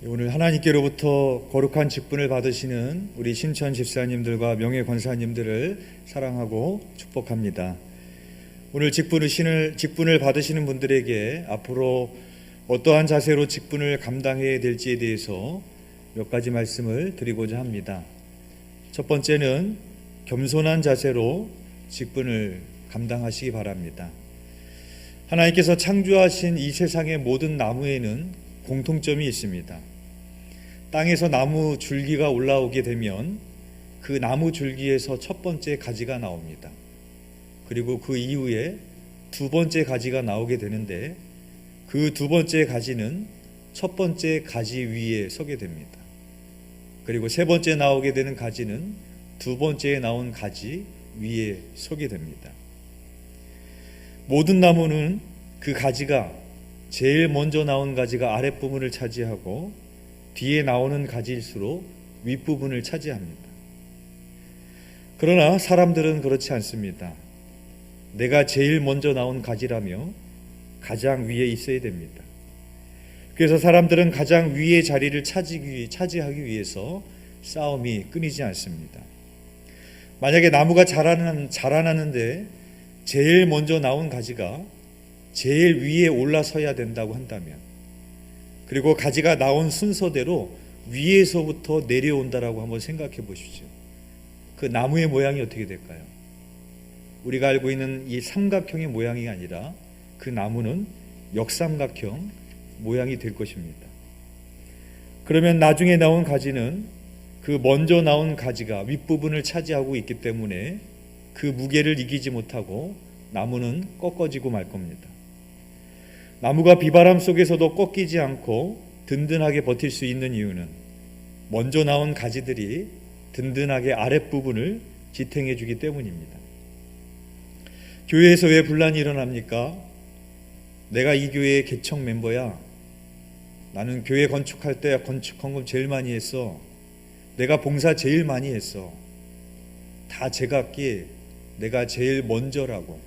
오늘 하나님께로부터 거룩한 직분을 받으시는 우리 신천 집사님들과 명예 권사님들을 사랑하고 축복합니다. 오늘 직분을 받으시는 분들에게 앞으로 어떠한 자세로 직분을 감당해야 될지에 대해서 몇 가지 말씀을 드리고자 합니다. 첫 번째는 겸손한 자세로 직분을 감당하시기 바랍니다. 하나님께서 창조하신 이 세상의 모든 나무에는 공통점이 있습니다. 땅에서 나무 줄기가 올라오게 되면 그 나무 줄기에서 첫 번째 가지가 나옵니다. 그리고 그 이후에 두 번째 가지가 나오게 되는데 그 두 번째 가지는 첫 번째 가지 위에 서게 됩니다. 그리고 세 번째 나오게 되는 가지는 두 번째에 나온 가지 위에 서게 됩니다. 모든 나무는 그 가지가 제일 먼저 나온 가지가 아랫부분을 차지하고 뒤에 나오는 가지일수록 윗부분을 차지합니다. 그러나 사람들은 그렇지 않습니다. 내가 제일 먼저 나온 가지라며 가장 위에 있어야 됩니다. 그래서 사람들은 가장 위의 자리를 차지하기 위해서 싸움이 끊이지 않습니다. 만약에 나무가 자라나는데 제일 먼저 나온 가지가 제일 위에 올라서야 된다고 한다면, 그리고 가지가 나온 순서대로 위에서부터 내려온다라고 한번 생각해 보십시오. 그 나무의 모양이 어떻게 될까요? 우리가 알고 있는 이 삼각형의 모양이 아니라 그 나무는 역삼각형 모양이 될 것입니다. 그러면 나중에 나온 가지는 그 먼저 나온 가지가 윗부분을 차지하고 있기 때문에 그 무게를 이기지 못하고 나무는 꺾어지고 말 겁니다. 나무가 비바람 속에서도 꺾이지 않고 든든하게 버틸 수 있는 이유는 먼저 나온 가지들이 든든하게 아랫부분을 지탱해 주기 때문입니다. 교회에서 왜 분란이 일어납니까? 내가 이 교회의 개척 멤버야. 나는 교회 건축할 때 건축헌금 제일 많이 했어. 내가 봉사 제일 많이 했어. 다 제각기 내가 제일 먼저라고,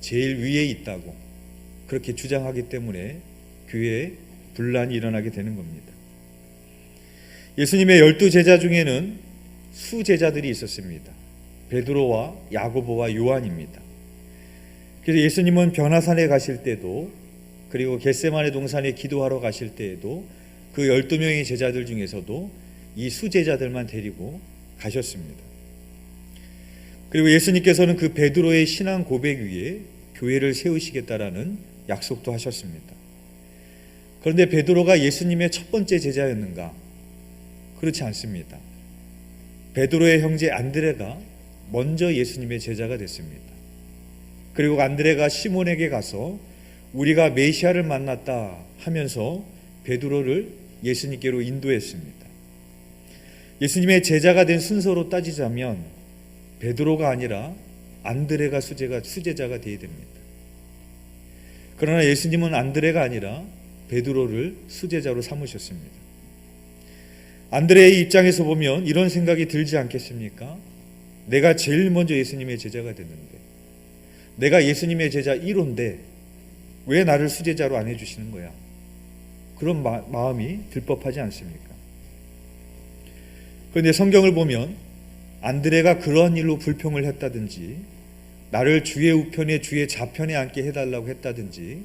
제일 위에 있다고 그렇게 주장하기 때문에 교회에 분란이 일어나게 되는 겁니다. 예수님의 12제자 중에는 수제자들이 있었습니다. 베드로와 야고보와 요한입니다. 그래서 예수님은 변화산에 가실 때도, 그리고 겟세마네 동산에 기도하러 가실 때에도 그 12명의 제자들 중에서도 이 수제자들만 데리고 가셨습니다. 그리고 예수님께서는 그 베드로의 신앙 고백 위에 교회를 세우시겠다라는 약속도 하셨습니다. 그런데 베드로가 예수님의 첫 번째 제자였는가? 그렇지 않습니다. 베드로의 형제 안드레가 먼저 예수님의 제자가 됐습니다. 그리고 안드레가 시몬에게 가서 우리가 메시아를 만났다 하면서 베드로를 예수님께로 인도했습니다. 예수님의 제자가 된 순서로 따지자면 베드로가 아니라 안드레가 수제자가 되어야 됩니다. 그러나 예수님은 안드레가 아니라 베드로를 수제자로 삼으셨습니다. 안드레의 입장에서 보면 이런 생각이 들지 않겠습니까? 내가 제일 먼저 예수님의 제자가 됐는데, 내가 예수님의 제자 1호인데 왜 나를 수제자로 안 해주시는 거야? 그런 마음이 들 법하지 않습니까? 그런데 성경을 보면 안드레가 그러한 일로 불평을 했다든지 나를 주의 우편에 주의 좌편에 앉게 해달라고 했다든지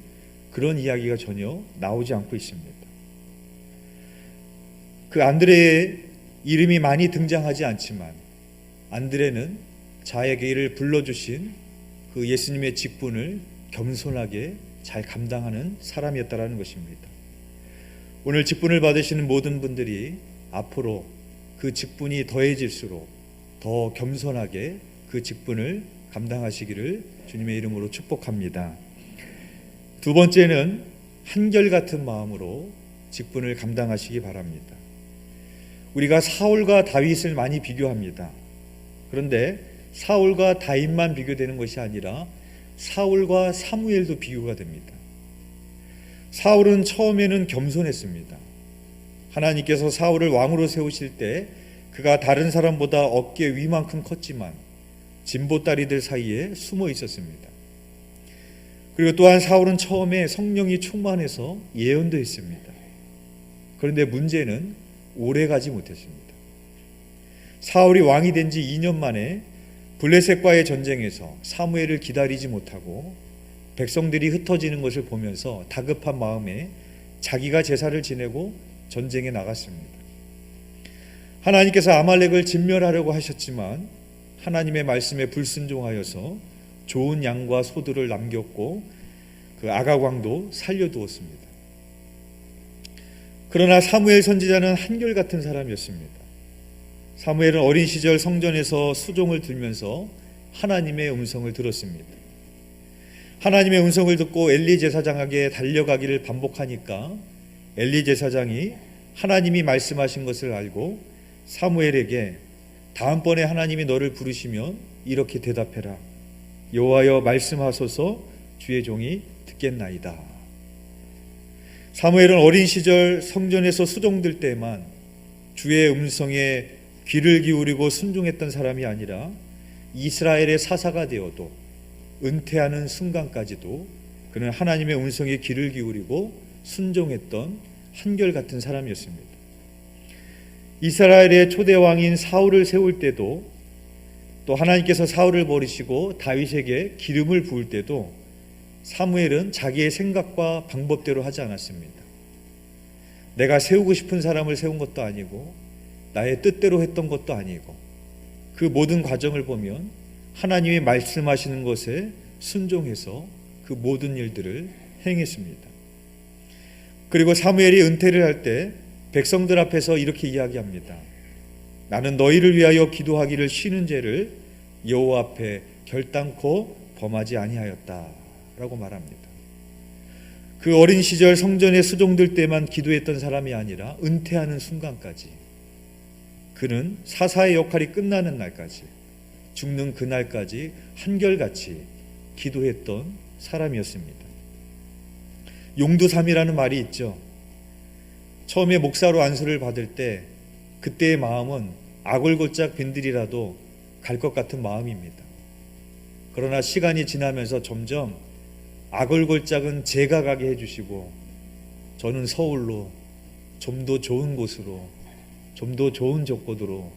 그런 이야기가 전혀 나오지 않고 있습니다. 그 안드레의 이름이 많이 등장하지 않지만 안드레는 자에게 이를 불러주신 그 예수님의 직분을 겸손하게 잘 감당하는 사람이었다라는 것입니다. 오늘 직분을 받으시는 모든 분들이 앞으로 그 직분이 더해질수록 더 겸손하게 그 직분을 감당하시기를 주님의 이름으로 축복합니다. 두 번째는 한결같은 마음으로 직분을 감당하시기 바랍니다. 우리가 사울과 다윗을 많이 비교합니다. 그런데 사울과 다윗만 비교되는 것이 아니라 사울과 사무엘도 비교가 됩니다. 사울은 처음에는 겸손했습니다. 하나님께서 사울을 왕으로 세우실 때 그가 다른 사람보다 어깨 위만큼 컸지만 진보다리들 사이에 숨어 있었습니다. 그리고 또한 사울은 처음에 성령이 충만해서 예언도 했습니다. 그런데 문제는 오래 가지 못했습니다. 사울이 왕이 된 지 2년 만에 블레셋과의 전쟁에서 사무엘을 기다리지 못하고 백성들이 흩어지는 것을 보면서 다급한 마음에 자기가 제사를 지내고 전쟁에 나갔습니다. 하나님께서 아말렉을 진멸하려고 하셨지만 하나님의 말씀에 불순종하여서 좋은 양과 소들을 남겼고 그 아가광도 살려두었습니다. 그러나 사무엘 선지자는 한결같은 사람이었습니다. 사무엘은 어린 시절 성전에서 수종을 들면서 하나님의 음성을 들었습니다. 하나님의 음성을 듣고 엘리 제사장에게 달려가기를 반복하니까 엘리 제사장이 하나님이 말씀하신 것을 알고 사무엘에게 다음번에 하나님이 너를 부르시면 이렇게 대답해라. 여호와여 말씀하소서 주의 종이 듣겠나이다. 사무엘은 어린 시절 성전에서 수종들 때만 주의 음성에 귀를 기울이고 순종했던 사람이 아니라 이스라엘의 사사가 되어도 은퇴하는 순간까지도 그는 하나님의 음성에 귀를 기울이고 순종했던 한결같은 사람이었습니다. 이스라엘의 초대 왕인 사울을 세울 때도 또 하나님께서 사울을 버리시고 다윗에게 기름을 부을 때도 사무엘은 자기의 생각과 방법대로 하지 않았습니다. 내가 세우고 싶은 사람을 세운 것도 아니고 나의 뜻대로 했던 것도 아니고 그 모든 과정을 보면 하나님이 말씀하시는 것에 순종해서 그 모든 일들을 행했습니다. 그리고 사무엘이 은퇴를 할 때 백성들 앞에서 이렇게 이야기합니다. 나는 너희를 위하여 기도하기를 쉬는 죄를 여호와 앞에 결단코 범하지 아니하였다 라고 말합니다. 그 어린 시절 성전에 수종들 때만 기도했던 사람이 아니라 은퇴하는 순간까지 그는 사사의 역할이 끝나는 날까지 죽는 그날까지 한결같이 기도했던 사람이었습니다. 용두삼이라는 말이 있죠. 처음에 목사로 안수를 받을 때 그때의 마음은 아골골짝 빈들이라도 갈 것 같은 마음입니다. 그러나 시간이 지나면서 점점 아골골짝은 제가 가게 해주시고 저는 서울로 좀 더 좋은 곳으로 좀 더 좋은 조건으로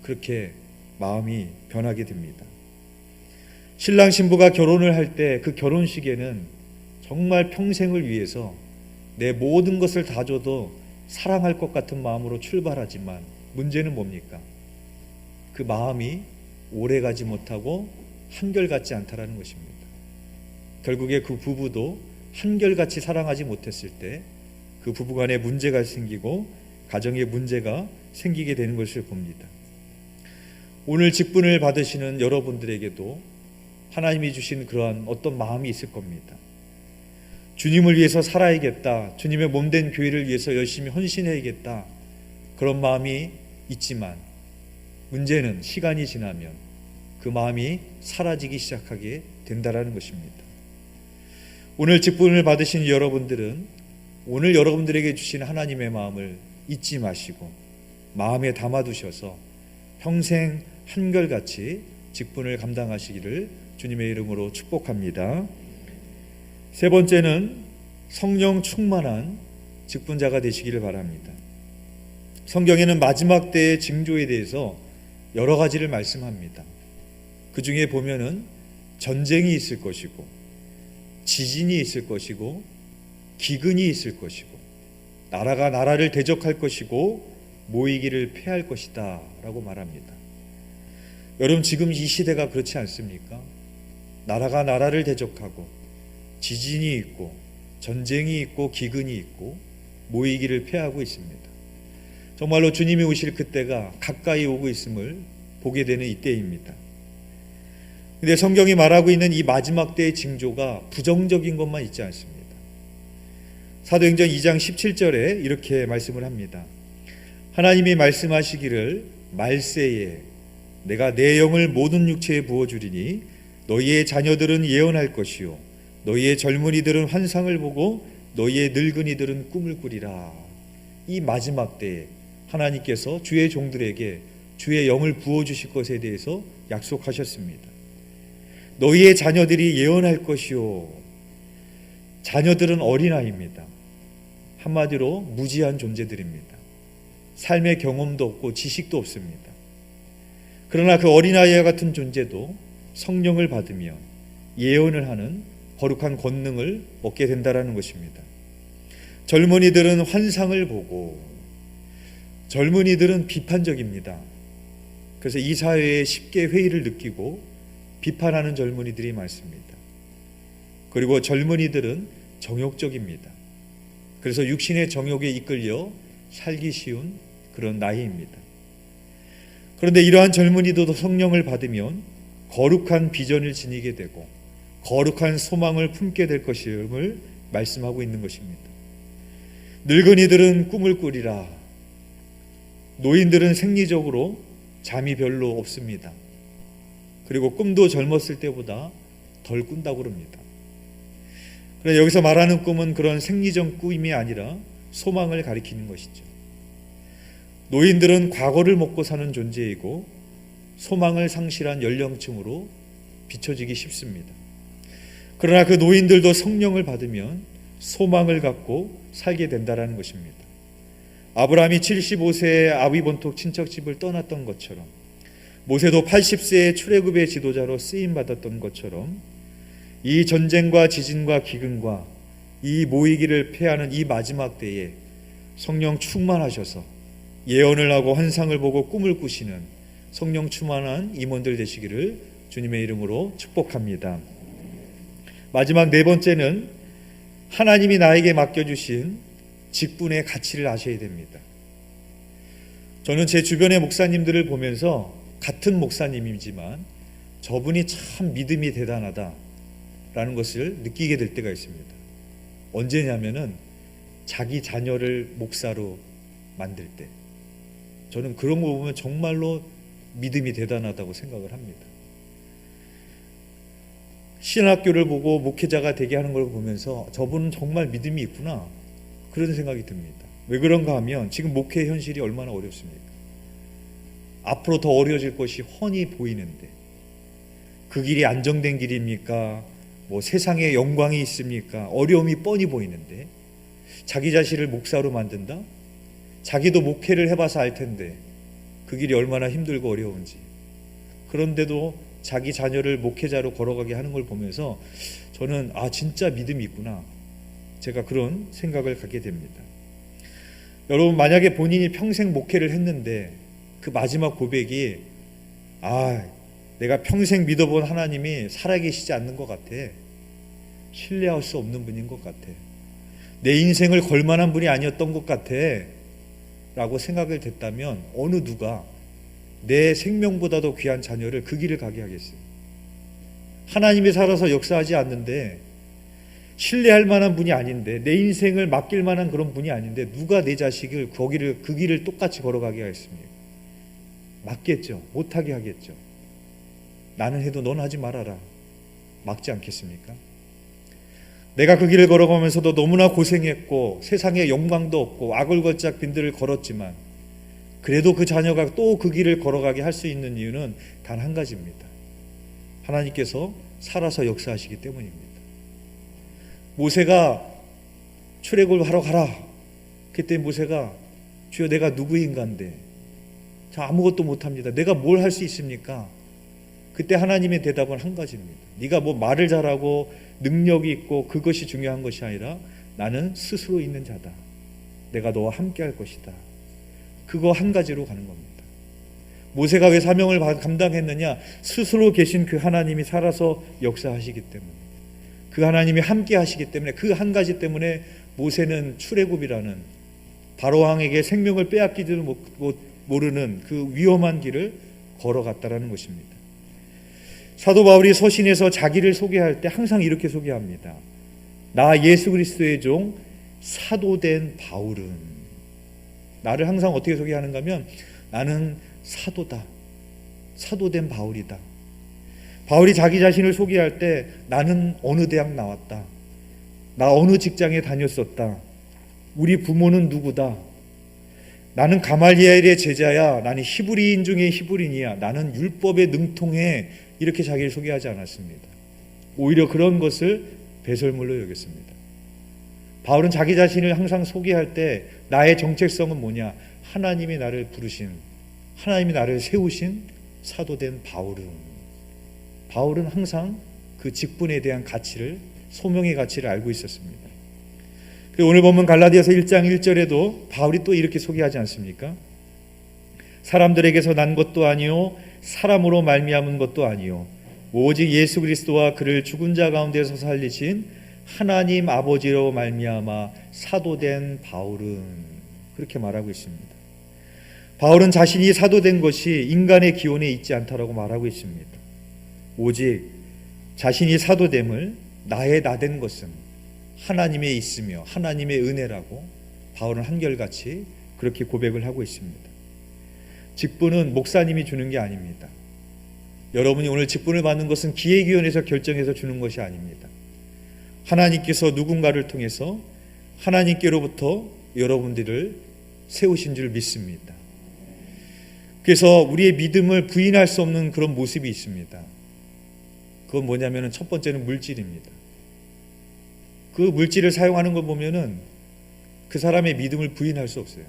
그렇게 마음이 변하게 됩니다. 신랑 신부가 결혼을 할 때 그 결혼식에는 정말 평생을 위해서 내 모든 것을 다 줘도 사랑할 것 같은 마음으로 출발하지만 문제는 뭡니까? 그 마음이 오래가지 못하고 한결같지 않다라는 것입니다. 결국에 그 부부도 한결같이 사랑하지 못했을 때 그 부부간에 문제가 생기고 가정에 문제가 생기게 되는 것을 봅니다. 오늘 직분을 받으시는 여러분들에게도 하나님이 주신 그러한 어떤 마음이 있을 겁니다. 주님을 위해서 살아야겠다. 주님의 몸된 교회를 위해서 열심히 헌신해야겠다. 그런 마음이 있지만 문제는 시간이 지나면 그 마음이 사라지기 시작하게 된다라는 것입니다. 오늘 직분을 받으신 여러분들은 오늘 여러분들에게 주신 하나님의 마음을 잊지 마시고 마음에 담아두셔서 평생 한결같이 직분을 감당하시기를 주님의 이름으로 축복합니다. 세 번째는 성령 충만한 직분자가 되시기를 바랍니다. 성경에는 마지막 때의 징조에 대해서 여러 가지를 말씀합니다. 그 중에 보면은 전쟁이 있을 것이고 지진이 있을 것이고 기근이 있을 것이고 나라가 나라를 대적할 것이고 모이기를 패할 것이다 라고 말합니다. 여러분 지금 이 시대가 그렇지 않습니까? 나라가 나라를 대적하고 지진이 있고 전쟁이 있고 기근이 있고 모이기를 패하고 있습니다. 정말로 주님이 오실 그때가 가까이 오고 있음을 보게 되는 이때입니다. 그런데 성경이 말하고 있는 이 마지막 때의 징조가 부정적인 것만 있지 않습니다. 사도행전 2장 17절에 이렇게 말씀을 합니다. 하나님이 말씀하시기를 말세에 내가 내 영을 모든 육체에 부어주리니 너희의 자녀들은 예언할 것이요 너희의 젊은이들은 환상을 보고 너희의 늙은이들은 꿈을 꾸리라. 이 마지막 때에 하나님께서 주의 종들에게 주의 영을 부어주실 것에 대해서 약속하셨습니다. 너희의 자녀들이 예언할 것이요. 자녀들은 어린아이입니다. 한마디로 무지한 존재들입니다. 삶의 경험도 없고 지식도 없습니다. 그러나 그 어린아이와 같은 존재도 성령을 받으며 예언을 하는 거룩한 권능을 얻게 된다라는 것입니다. 젊은이들은 환상을 보고 젊은이들은 비판적입니다. 그래서 이 사회에 쉽게 회의를 느끼고 비판하는 젊은이들이 많습니다. 그리고 젊은이들은 정욕적입니다. 그래서 육신의 정욕에 이끌려 살기 쉬운 그런 나이입니다. 그런데 이러한 젊은이도 성령을 받으면 거룩한 비전을 지니게 되고 거룩한 소망을 품게 될 것임을 말씀하고 있는 것입니다. 늙은이들은 꿈을 꾸리라. 노인들은 생리적으로 잠이 별로 없습니다. 그리고 꿈도 젊었을 때보다 덜 꾼다고 그럽니다. 그런데 여기서 말하는 꿈은 그런 생리적 꿈이 아니라 소망을 가리키는 것이죠. 노인들은 과거를 먹고 사는 존재이고 소망을 상실한 연령층으로 비춰지기 쉽습니다. 그러나 그 노인들도 성령을 받으면 소망을 갖고 살게 된다는 것입니다. 아브라함이 75세에 아비 본토 친척집을 떠났던 것처럼 모세도 80세에 출애굽의 지도자로 쓰임받았던 것처럼 이 전쟁과 지진과 기근과 이 모이기를 패하는 이 마지막 때에 성령 충만하셔서 예언을 하고 환상을 보고 꿈을 꾸시는 성령 충만한 임원들 되시기를 주님의 이름으로 축복합니다. 마지막 네 번째는 하나님이 나에게 맡겨주신 직분의 가치를 아셔야 됩니다. 저는 제 주변의 목사님들을 보면서 같은 목사님이지만 저분이 참 믿음이 대단하다라는 것을 느끼게 될 때가 있습니다. 언제냐면은 자기 자녀를 목사로 만들 때 저는 그런 거 보면 정말로 믿음이 대단하다고 생각을 합니다. 신학교를 보고 목회자가 되게 하는 걸 보면서 저분은 정말 믿음이 있구나 그런 생각이 듭니다. 왜 그런가 하면 지금 목회 현실이 얼마나 어렵습니까? 앞으로 더 어려워질 것이 훤히 보이는데 그 길이 안정된 길입니까? 뭐 세상에 영광이 있습니까? 어려움이 뻔히 보이는데 자기 자신을 목사로 만든다? 자기도 목회를 해봐서 알 텐데 그 길이 얼마나 힘들고 어려운지 그런데도 자기 자녀를 목회자로 걸어가게 하는 걸 보면서 저는 진짜 믿음이 있구나 제가 그런 생각을 갖게 됩니다. 여러분 만약에 본인이 평생 목회를 했는데 그 마지막 고백이 내가 평생 믿어본 하나님이 살아계시지 않는 것 같아. 신뢰할 수 없는 분인 것 같아. 내 인생을 걸 만한 분이 아니었던 것 같아 라고 생각을 됐다면 어느 누가 내 생명보다도 귀한 자녀를 그 길을 가게 하겠어요? 하나님이 살아서 역사하지 않는데 신뢰할 만한 분이 아닌데 내 인생을 맡길 만한 그런 분이 아닌데 누가 내 자식을 그 길을 똑같이 걸어가게 하겠습니까? 막겠죠. 못하게 하겠죠. 나는 해도 넌 하지 말아라. 막지 않겠습니까? 내가 그 길을 걸어가면서도 너무나 고생했고 세상에 영광도 없고 아글거짝 빈들을 걸었지만 그래도 그 자녀가 또 그 길을 걸어가게 할 수 있는 이유는 단 한 가지입니다. 하나님께서 살아서 역사하시기 때문입니다. 모세가 출애굽을 하러 가라. 그때 모세가 주여 내가 누구인가인데 아무것도 못합니다. 내가 뭘 할 수 있습니까? 그때 하나님의 대답은 한 가지입니다. 네가 뭐 말을 잘하고 능력이 있고 그것이 중요한 것이 아니라 나는 스스로 있는 자다. 내가 너와 함께 할 것이다. 그거 한 가지로 가는 겁니다. 모세가 왜 사명을 감당했느냐? 스스로 계신 그 하나님이 살아서 역사하시기 때문에 그 하나님이 함께 하시기 때문에 그 한 가지 때문에 모세는 출애굽이라는 바로왕에게 생명을 빼앗기지도 모르는 그 위험한 길을 걸어갔다라는 것입니다. 사도 바울이 서신에서 자기를 소개할 때 항상 이렇게 소개합니다. 나 예수 그리스도의 종 사도된 바울은. 나를 항상 어떻게 소개하는가 하면 나는 사도다. 사도된 바울이다. 바울이 자기 자신을 소개할 때 나는 어느 대학 나왔다. 나 어느 직장에 다녔었다. 우리 부모는 누구다. 나는 가말리엘의 제자야. 나는 히브리인 중에 히브리인이야. 나는 율법에 능통해. 이렇게 자기를 소개하지 않았습니다. 오히려 그런 것을 배설물로 여겼습니다. 바울은 자기 자신을 항상 소개할 때 나의 정체성은 뭐냐? 하나님이 나를 부르신, 하나님이 나를 세우신 사도된 바울은 항상 그 직분에 대한 가치를, 소명의 가치를 알고 있었습니다. 그리고 오늘 보면 갈라디아서 1장 1절에도 바울이 또 이렇게 소개하지 않습니까? 사람들에게서 난 것도 아니요 사람으로 말미암은 것도 아니요 오직 예수 그리스도와 그를 죽은 자 가운데서 살리신 하나님 아버지로 말미암아 사도된 바울은, 그렇게 말하고 있습니다. 바울은 자신이 사도된 것이 인간의 기원에 있지 않다라고 말하고 있습니다. 오직 자신이 사도됨을 나의 나된 것은 하나님의 있으며 하나님의 은혜라고 바울은 한결같이 그렇게 고백을 하고 있습니다. 직분은 목사님이 주는 게 아닙니다. 여러분이 오늘 직분을 받는 것은 기획위원회에서 결정해서 주는 것이 아닙니다. 하나님께서 누군가를 통해서 하나님께로부터 여러분들을 세우신 줄 믿습니다. 그래서 우리의 믿음을 부인할 수 없는 그런 모습이 있습니다. 그건 뭐냐면 첫 번째는 물질입니다. 그 물질을 사용하는 걸 보면은 그 사람의 믿음을 부인할 수 없어요.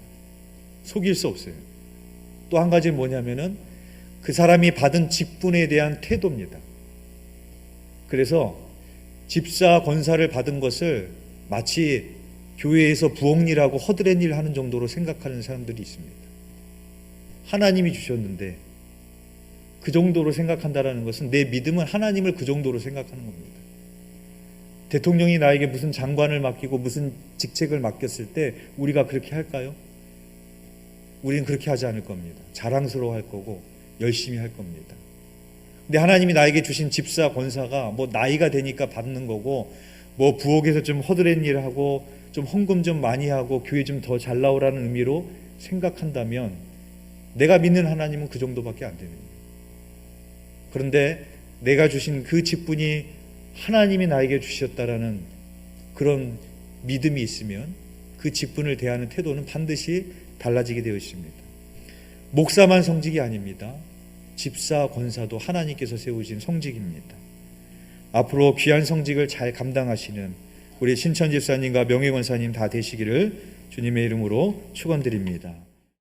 속일 수 없어요. 또 한 가지는 뭐냐면은 그 사람이 받은 직분에 대한 태도입니다. 그래서 집사 권사를 받은 것을 마치 교회에서 부엌일하고 허드렛일 하는 정도로 생각하는 사람들이 있습니다. 하나님이 주셨는데 그 정도로 생각한다는 것은 내 믿음은 하나님을 그 정도로 생각하는 겁니다. 대통령이 나에게 무슨 장관을 맡기고 무슨 직책을 맡겼을 때 우리가 그렇게 할까요? 우리는 그렇게 하지 않을 겁니다. 자랑스러워 할 거고 열심히 할 겁니다. 근데 하나님이 나에게 주신 집사 권사가 뭐 나이가 되니까 받는 거고 뭐 부엌에서 좀 허드렛 일 하고 좀 헌금 좀 많이 하고 교회 좀 더 잘 나오라는 의미로 생각한다면 내가 믿는 하나님은 그 정도밖에 안 됩니다. 그런데 내가 주신 그 직분이 하나님이 나에게 주셨다라는 그런 믿음이 있으면 그 직분을 대하는 태도는 반드시 달라지게 되어 있습니다. 목사만 성직이 아닙니다. 집사, 권사도 하나님께서 세우신 성직입니다. 앞으로 귀한 성직을 잘 감당하시는 우리 신천 집사님과 명예 권사님 다 되시기를 주님의 이름으로 축원드립니다.